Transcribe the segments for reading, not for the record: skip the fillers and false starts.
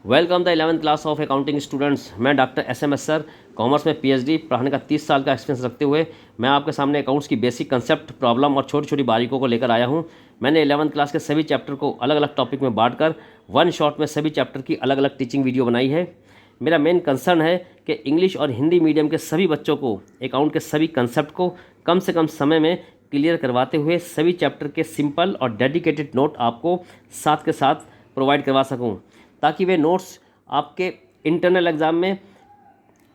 Welcome the 11th class of accounting students. मैं doctor SMS sir, commerce में PhD पढ़ाने का 30 साल का एक्सपीरियंस रखते हुए मैं आपके सामने अकाउंट्स की बेसिक कंसेप्ट, प्रॉब्लम और छोटी छोटी बारीकों को लेकर आया हूं। मैंने 11th क्लास के सभी चैप्टर को अलग अलग टॉपिक में बांटकर वन शॉट में सभी चैप्टर की अलग अलग टीचिंग वीडियो बनाई है। मेरा मेन कंसर्न है कि इंग्लिश और हिंदी मीडियम के सभी बच्चों को अकाउंट के सभी कंसेप्ट को कम से कम समय में क्लियर करवाते हुए सभी चैप्टर के सिंपल और डेडिकेटेड नोट आपको साथ के साथ प्रोवाइड करवा सकूं, ताकि वे नोट्स आपके इंटरनल एग्ज़ाम में,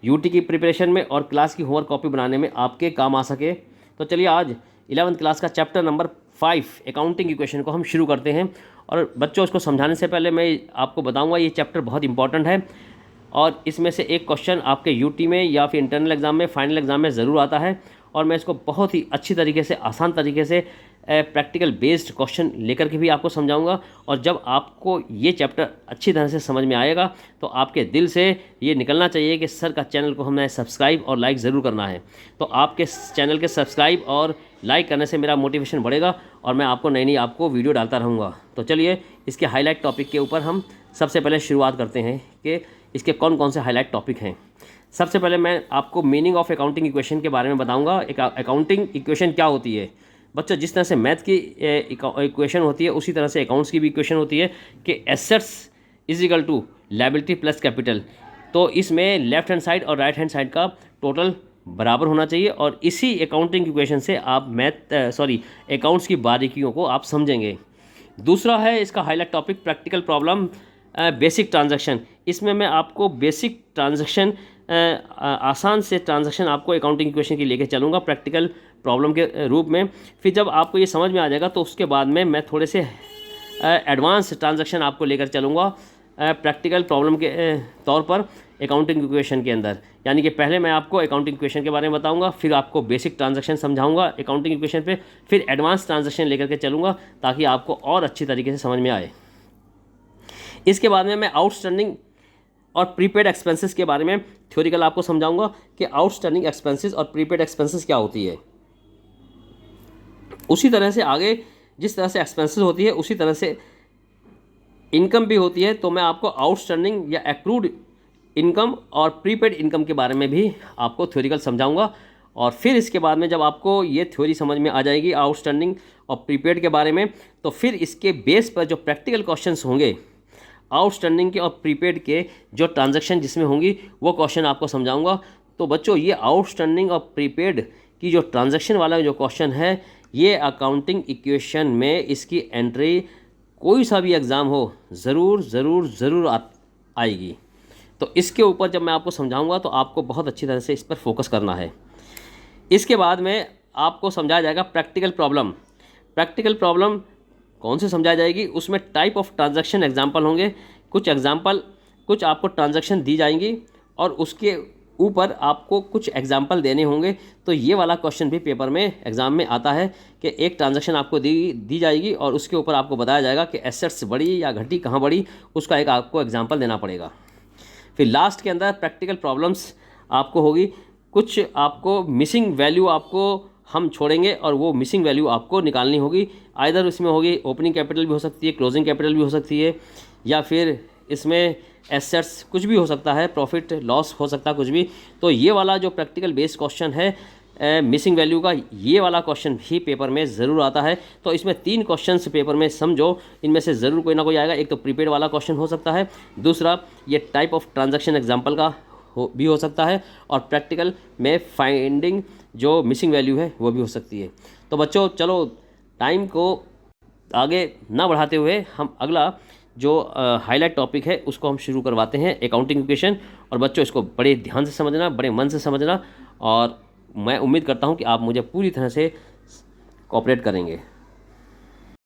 यूटी की प्रिपरेशन में और क्लास की होमवर्क कॉपी बनाने में आपके काम आ सके। तो चलिए आज 11th क्लास का चैप्टर नंबर 5 अकाउंटिंग इक्वेशन को हम शुरू करते हैं। और बच्चों, इसको समझाने से पहले मैं आपको बताऊंगा ये चैप्टर बहुत इंपॉर्टेंट है और इसमें से एक क्वेश्चन आपके यूटी में या फिर इंटरनल एग्ज़ाम में, फाइनल एग्ज़ाम में ज़रूर आता है। और मैं इसको बहुत ही अच्छी तरीके से, आसान तरीके से प्रैक्टिकल बेस्ड क्वेश्चन लेकर के भी आपको समझाऊंगा। और जब आपको ये चैप्टर अच्छी तरह से समझ में आएगा तो आपके दिल से ये निकलना चाहिए कि सर का चैनल को हमने सब्सक्राइब और लाइक ज़रूर करना है। तो आपके चैनल के सब्सक्राइब और लाइक करने से मेरा मोटिवेशन बढ़ेगा और मैं आपको नई आपको वीडियो डालता रहूँगा। तो चलिए इसके हाईलाइट टॉपिक के ऊपर हम सबसे पहले शुरुआत करते हैं कि इसके कौन कौन से हाईलाइट टॉपिक हैं। सबसे पहले मैं आपको मीनिंग ऑफ अकाउंटिंग इक्वेशन के बारे में बताऊंगा। एक अकाउंटिंग इक्वेशन क्या होती है। बच्चों, जिस तरह से मैथ की इक्वेशन होती है उसी तरह से अकाउंट्स की भी इक्वेशन होती है कि assets is equal to liability plus capital. तो इसमें लेफ्ट हैंड साइड और राइट हैंड साइड का टोटल बराबर होना चाहिए और इसी अकाउंटिंग इक्वेशन से आप अकाउंट्स की बारीकियों को आप समझेंगे। दूसरा है इसका highlight topic practical problem basic transaction. इसमें मैं आपको बेसिक ट्रांजैक्शन, आसान से ट्रांजैक्शन आपको अकाउंटिंग इक्वेशन की लेके चलूँगा प्रैक्टिकल प्रॉब्लम के रूप में। फिर जब आपको ये समझ में आ जाएगा तो उसके बाद में मैं थोड़े से एडवांस ट्रांजैक्शन आपको लेकर चलूँगा प्रैक्टिकल प्रॉब्लम के तौर पर अकाउंटिंग इक्वेशन के अंदर। यानी कि पहले मैं आपको अकाउंटिंग इक्वेशन के बारे में बताऊंगा, फिर आपको बेसिक ट्रांजैक्शन समझाऊंगा अकाउंटिंग इक्वेशन पे, फिर एडवांस ट्रांजैक्शन लेकर के चलूँगा ताकि आपको और अच्छी तरीके से समझ में आए। इसके बाद में मैं आउटस्टैंडिंग और प्रीपेड एक्सपेंसेस के बारे में थ्योरिकल आपको समझाऊंगा कि आउटस्टैंडिंग एक्सपेंसेस और प्रीपेड एक्सपेंसेस क्या होती है। उसी तरह से आगे जिस तरह से एक्सपेंसेस होती है उसी तरह से इनकम भी होती है। तो मैं आपको आउटस्टैंडिंग या एक्रूड इनकम और प्रीपेड इनकम के बारे में भी आपको थ्योरिकल समझाऊंगा। और फिर इसके बाद में जब आपको ये थ्योरी समझ में आ जाएगी आउटस्टैंडिंग और प्रीपेड के बारे में, तो फिर इसके बेस पर जो प्रैक्टिकल क्वेश्चंस होंगे आउटस्टैंडिंग के और प्रीपेड के, जो ट्रांजैक्शन जिसमें होंगी वो क्वेश्चन आपको समझाऊंगा। तो बच्चों, ये आउटस्टैंडिंग और प्रीपेड की जो ट्रांजैक्शन वाला जो क्वेश्चन है, ये अकाउंटिंग इक्वेशन में इसकी एंट्री कोई सा भी एग्ज़ाम हो ज़रूर ज़रूर ज़रूर आएगी। तो इसके ऊपर जब मैं आपको समझाऊंगा तो आपको बहुत अच्छी तरह से इस पर फोकस करना है। इसके बाद में आपको समझाया जाएगा प्रैक्टिकल प्रॉब्लम। प्रैक्टिकल प्रॉब्लम कौन से समझाई जाएगी, उसमें टाइप ऑफ ट्रांजैक्शन एग्जाम्पल होंगे। कुछ आपको ट्रांजैक्शन दी जाएंगी और उसके ऊपर आपको कुछ एग्जाम्पल देने होंगे। तो ये वाला क्वेश्चन भी पेपर में, एग्ज़ाम में आता है कि एक ट्रांजैक्शन आपको दी जाएगी और उसके ऊपर आपको बताया जाएगा कि एसेट्स बढ़ी या घटी, कहाँ बढ़ी, उसका एक आपको एग्जाम्पल देना पड़ेगा। फिर लास्ट के अंदर प्रैक्टिकल प्रॉब्लम्स आपको होगी। कुछ आपको मिसिंग वैल्यू आपको हम छोड़ेंगे और वो मिसिंग वैल्यू आपको निकालनी होगी। आइदर इसमें होगी ओपनिंग कैपिटल भी हो सकती है, क्लोजिंग कैपिटल भी हो सकती है, या फिर इसमें एसेट्स कुछ भी हो सकता है, प्रॉफिट लॉस हो सकता है, कुछ भी। तो ये वाला जो प्रैक्टिकल बेस्ड क्वेश्चन है मिसिंग वैल्यू का, ये वाला क्वेश्चन भी पेपर में ज़रूर आता है। तो इसमें 3 क्वेश्चंस पेपर में समझो, इनमें से ज़रूर कोई ना कोई आएगा। एक तो प्रीपेड वाला क्वेश्चन हो सकता है, दूसरा ये टाइप ऑफ ट्रांजैक्शन एग्जाम्पल का भी हो सकता है, और प्रैक्टिकल में फाइंडिंग जो मिसिंग वैल्यू है वो भी हो सकती है। तो बच्चों, चलो टाइम को आगे ना बढ़ाते हुए हम अगला जो हाईलाइट टॉपिक है उसको हम शुरू करवाते हैं, अकाउंटिंग इक्वेशन। और बच्चों, इसको बड़े ध्यान से समझना, बड़े मन से समझना, और मैं उम्मीद करता हूं कि आप मुझे पूरी तरह से कोऑपरेट करेंगे।